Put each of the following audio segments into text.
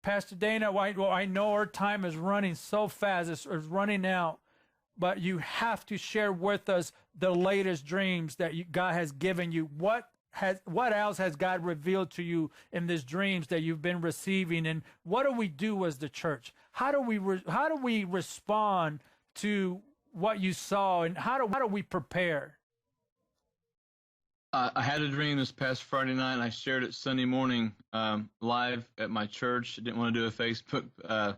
Pastor Dana, I know our time is running so fast. It's running out. But you have to share with us the latest dreams that God has given you. What else has God revealed to you in these dreams that you've been receiving? And what do we do as the church? How do we respond to what you saw? And how do we prepare? I had a dream this past Friday night, and I shared it Sunday morning live at my church. I didn't want to do a Facebook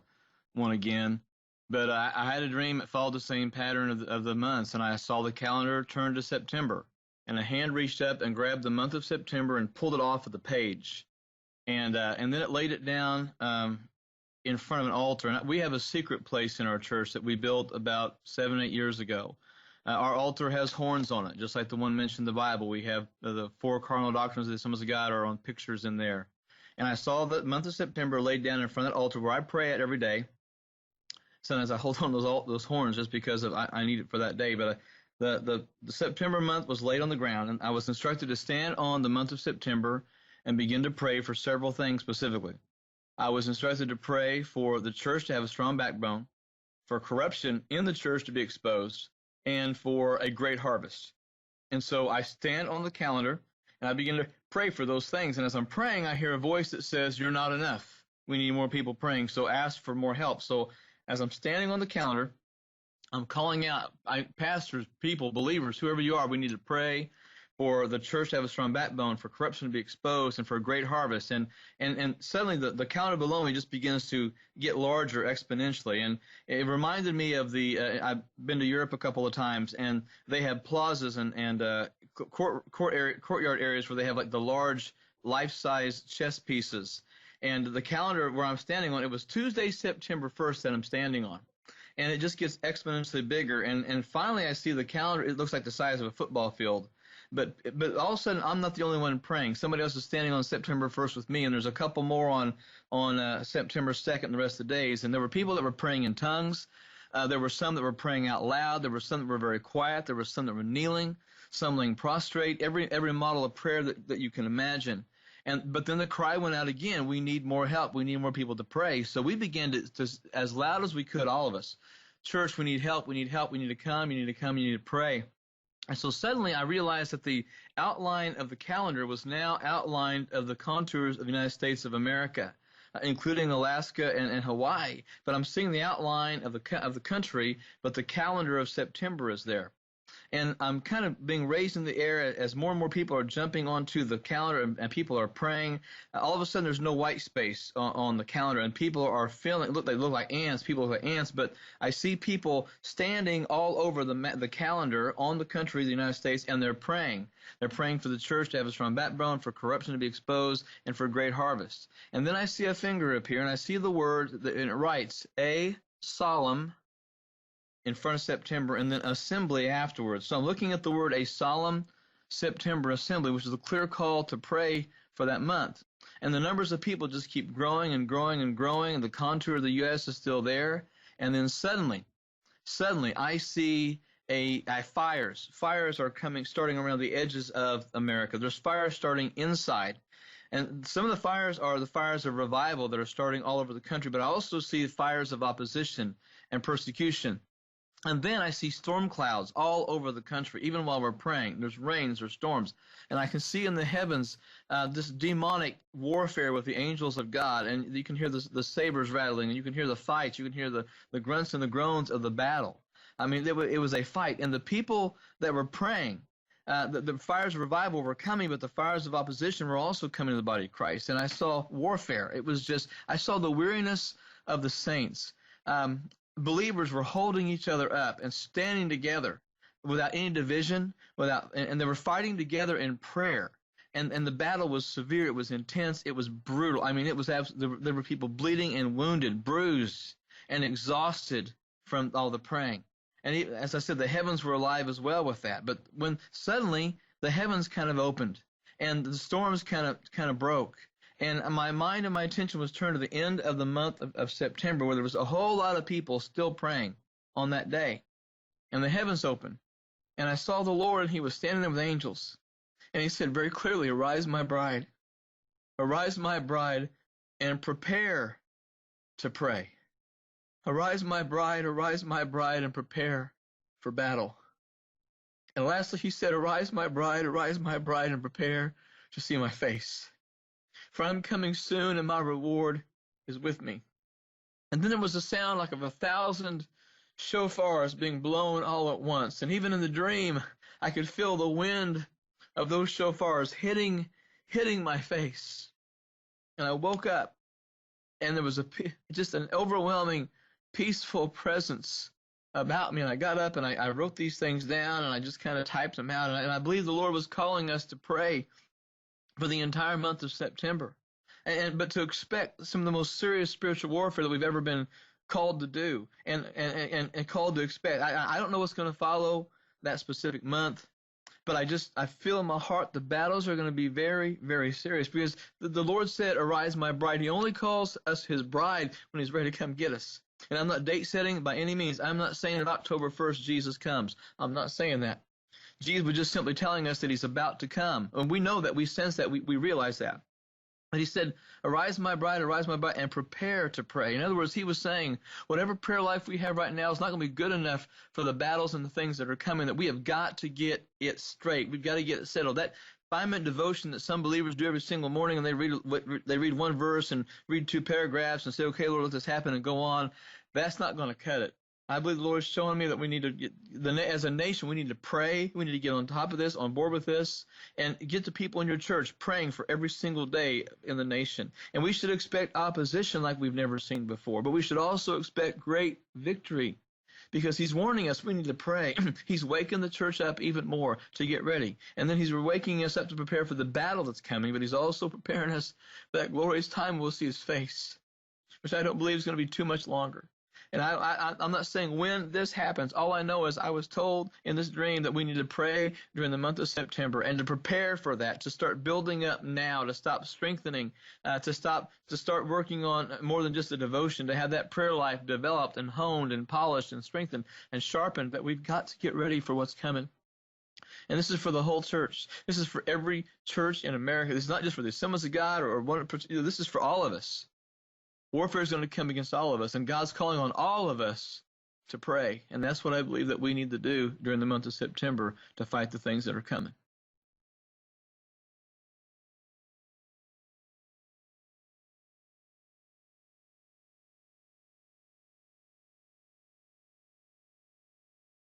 one again. But I had a dream. It followed the same pattern of the months, and I saw the calendar turn to September. And a hand reached up and grabbed the month of September and pulled it off of the page. And then it laid it down in front of an altar. And we have a secret place in our church that we built about 7-8 years ago. Our altar has horns on it, just like the one mentioned in the Bible. We have the 4 cardinal doctrines of the Assemblies of God are on pictures in there. And I saw the month of September laid down in front of that altar where I pray at every day. Sometimes I hold on those horns just because I need it for that day. But the September month was laid on the ground, and I was instructed to stand on the month of September and begin to pray for several things specifically. I was instructed to pray for the church to have a strong backbone, for corruption in the church to be exposed, and for a great harvest. And so I stand on the calendar, and I begin to pray for those things. And as I'm praying, I hear a voice that says, "You're not enough. We need more people praying, so ask for more help." So as I'm standing on the calendar, I'm calling out, pastors, people, believers, whoever you are, we need to pray for the church to have a strong backbone, for corruption to be exposed, and for a great harvest. And suddenly the calendar below me just begins to get larger exponentially. And it reminded me of I've been to Europe a couple of times, and they have plazas and courtyard areas where they have like the large life-size chess pieces. And the calendar where I'm standing on, it was Tuesday, September 1st that I'm standing on. And it just gets exponentially bigger. And finally I see the calendar. It looks like the size of a football field. But all of a sudden, I'm not the only one praying. Somebody else is standing on September 1st with me, and there's a couple more on September 2nd and the rest of the days. And there were people that were praying in tongues. There were some that were praying out loud. There were some that were very quiet. There were some that were kneeling, some laying prostrate, every model of prayer that you can imagine. But then the cry went out again, we need more help. We need more people to pray. So we began to as loud as we could, all of us, church, we need help, we need help, we need to come, you need to come, you need to pray. And so suddenly I realized that the outline of the calendar was now outlined of the contours of the United States of America, including Alaska and Hawaii. But I'm seeing the outline of the country, but the calendar of September is there. And I'm kind of being raised in the air as more and more people are jumping onto the calendar and people are praying. All of a sudden, there's no white space on the calendar, and people are feeling. They look like ants. People look like ants, but I see people standing all over the calendar on the country of the United States, and they're praying. They're praying for the church to have a strong backbone, for corruption to be exposed, and for a great harvest. And then I see a finger appear, and I see the word, and it writes, "A solemn," in front of September, and then assembly afterwards. So I'm looking at the word "a solemn September assembly," which is a clear call to pray for that month. And the numbers of people just keep growing and growing and growing, and the contour of the U.S. is still there. And then suddenly I see fires. Fires are starting around the edges of America. There's fires starting inside. And some of the fires are the fires of revival that are starting all over the country, but I also see fires of opposition and persecution. And then I see storm clouds all over the country, even while we're praying. There's rains, there's storms. And I can see in the heavens this demonic warfare with the angels of God. And you can hear the sabers rattling, and you can hear the fights. You can hear the grunts and the groans of the battle. I mean, it was a fight. And the people that were praying, the fires of revival were coming, but the fires of opposition were also coming to the body of Christ. And I saw warfare. I saw the weariness of the saints. Believers were holding each other up and standing together without any division, and they were fighting together in prayer. And the battle was severe. It was intense. It was brutal. I mean, there were people bleeding and wounded, bruised and exhausted from all the praying. And as I said, the heavens were alive as well with that. But when suddenly the heavens kind of opened and the storms kind of broke, and my mind and my attention was turned to the end of the month of September, where there was a whole lot of people still praying on that day. And the heavens opened. And I saw the Lord, and he was standing there with angels. And he said very clearly, "Arise, my bride. Arise, my bride, and prepare to pray. Arise, my bride, and prepare for battle. And lastly, he said, arise, my bride, and prepare to see my face. For I'm coming soon, and my reward is with me. And then there was a sound like of 1,000 shofars being blown all at once. And even in the dream, I could feel the wind of those shofars hitting my face. And I woke up, and there was just an overwhelming, peaceful presence about me. And I got up, and I wrote these things down, and I just kind of typed them out. And I believe the Lord was calling us to pray for the entire month of September. But to expect some of the most serious spiritual warfare that we've ever been called to do and called to expect. I don't know what's going to follow that specific month, but I feel in my heart the battles are going to be very, very serious, because the Lord said, arise, my bride. He only calls us his bride when he's ready to come get us. And I'm not date setting by any means. I'm not saying that October 1st Jesus comes. I'm not saying that. Jesus was just simply telling us that he's about to come. And we know that, we sense that, we realize that. And he said, arise, my bride, and prepare to pray. In other words, he was saying, whatever prayer life we have right now is not going to be good enough for the battles and the things that are coming, that we have got to get it straight. We've got to get it settled. That 5-minute devotion that some believers do every single morning, and they read one verse and read 2 paragraphs and say, okay, Lord, let this happen, and go on, that's not going to cut it. I believe the Lord is showing me that we need to, as a nation, we need to pray. We need to get on top of this, on board with this, and get the people in your church praying for every single day in the nation. And we should expect opposition like we've never seen before, but we should also expect great victory, because he's warning us we need to pray. He's waking the church up even more to get ready. And then he's waking us up to prepare for the battle that's coming, but he's also preparing us for that glorious time we'll see his face, which I don't believe is going to be too much longer. And I'm not saying when this happens. All I know is I was told in this dream that we need to pray during the month of September, and to prepare for that, to start building up now, to stop strengthening, to start working on more than just a devotion, to have that prayer life developed and honed and polished and strengthened and sharpened. But we've got to get ready for what's coming. And this is for the whole church. This is for every church in America. This is not just for the Assemblies of God or one. This is for all of us. Warfare is going to come against all of us, and God's calling on all of us to pray. And that's what I believe that we need to do during the month of September to fight the things that are coming.